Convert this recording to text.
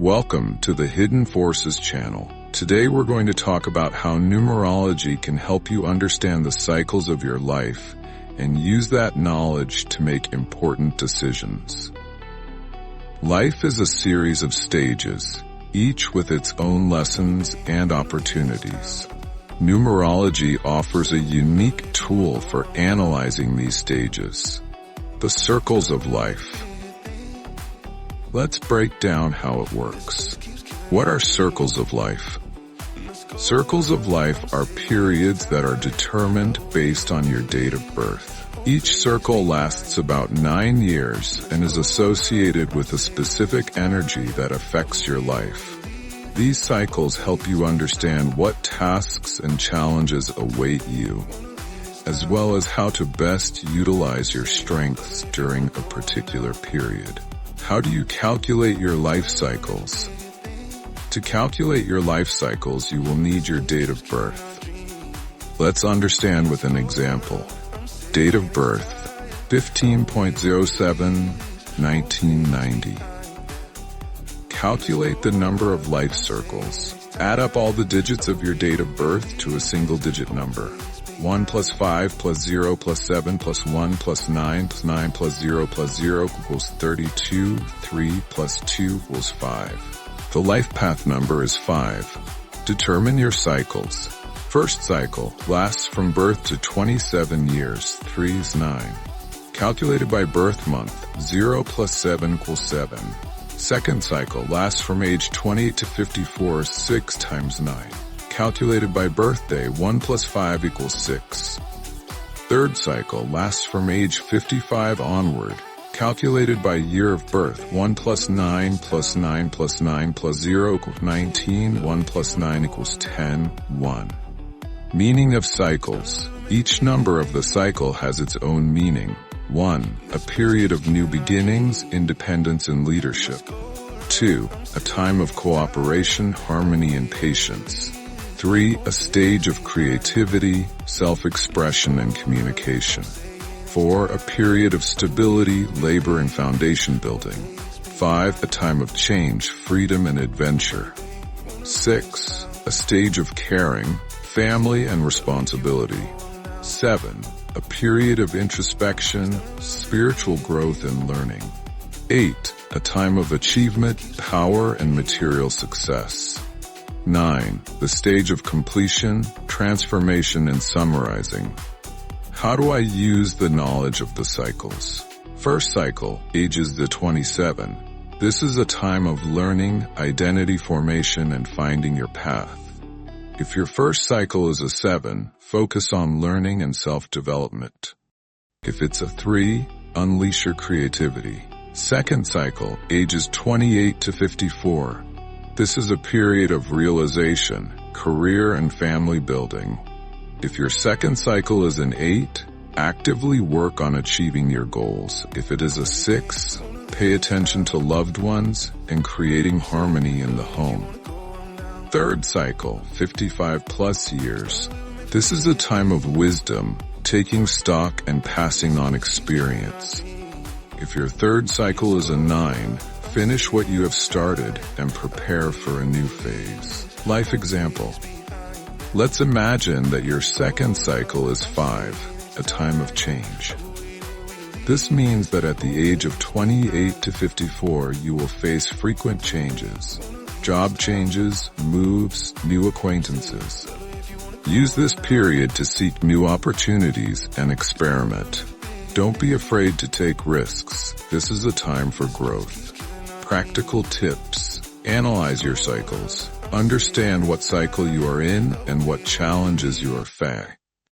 Welcome to the Hidden Forces channel. Today we're going to talk about how numerology can help you understand the cycles of your life and use that knowledge to make important decisions. Life is a series of stages, each with its own lessons and opportunities. Numerology offers a unique tool for analyzing these stages, the circles of life. Let's break down how it works. What are circles of life? Circles of life are periods that are determined based on your date of birth. Each circle lasts about 9 years and is associated with a specific energy that affects your life. These cycles help you understand what tasks and challenges await you, as well as how to best utilize your strengths during a particular period. How do you calculate your life cycles? To calculate your life cycles, you will need your date of birth. Let's understand with an example. Date of birth, 15.07/1990. Calculate the number of life circles. Add up all the digits of your date of birth to a single-digit number. 1 plus 5 plus 0 plus 7 plus 1 plus 9 plus 9 plus 0 plus 0 equals 32. 3 plus 2 equals 5. The life path number is 5. Determine your cycles. First cycle lasts from birth to 27 years. 3 is 9. Calculated by birth month, 0 plus 7 equals 7. Second cycle lasts from age 28 to 54. 6 times 9. Calculated by birthday, 1 plus 5 equals 6. Third cycle lasts from age 55 onward. Calculated by year of birth, 1 plus 9 plus 9 plus 9 plus 0 equals 19. 1 plus 9 equals 10. 1. Meaning of cycles. Each number of the cycle has its own meaning. 1. A period of new beginnings, independence and leadership. 2. A time of cooperation, harmony and patience. 3. A stage of creativity, self-expression and communication. 4. A period of stability, labor and foundation building. 5. A time of change, freedom and adventure. 6. A stage of caring, family and responsibility. 7. A period of introspection, spiritual growth and learning. 8. A time of achievement, power and material success. 9. The stage of completion, transformation and summarizing. How do I use the knowledge of the cycles? First cycle, ages the 27. This is a time of learning, identity formation and finding your path. If your first cycle is a 7, focus on learning and self-development. If it's a 3, unleash your creativity. Second cycle, ages 28 to 54. This is a period of realization, career and family building. If your second cycle is an 8, actively work on achieving your goals. If it is a 6, pay attention to loved ones and creating harmony in the home. Third cycle, 55 plus years. This is a time of wisdom, taking stock and passing on experience. If your third cycle is a 9, finish what you have started and prepare for a new phase. Life example. Let's imagine that your second cycle is 5, a time of change. This means that at the age of 28 to 54, you will face frequent changes. Job changes, moves, new acquaintances. Use this period to seek new opportunities and experiment. Don't be afraid to take risks. This is a time for growth. Practical tips. Analyze your cycles. Understand what cycle you are in and what challenges you are facing.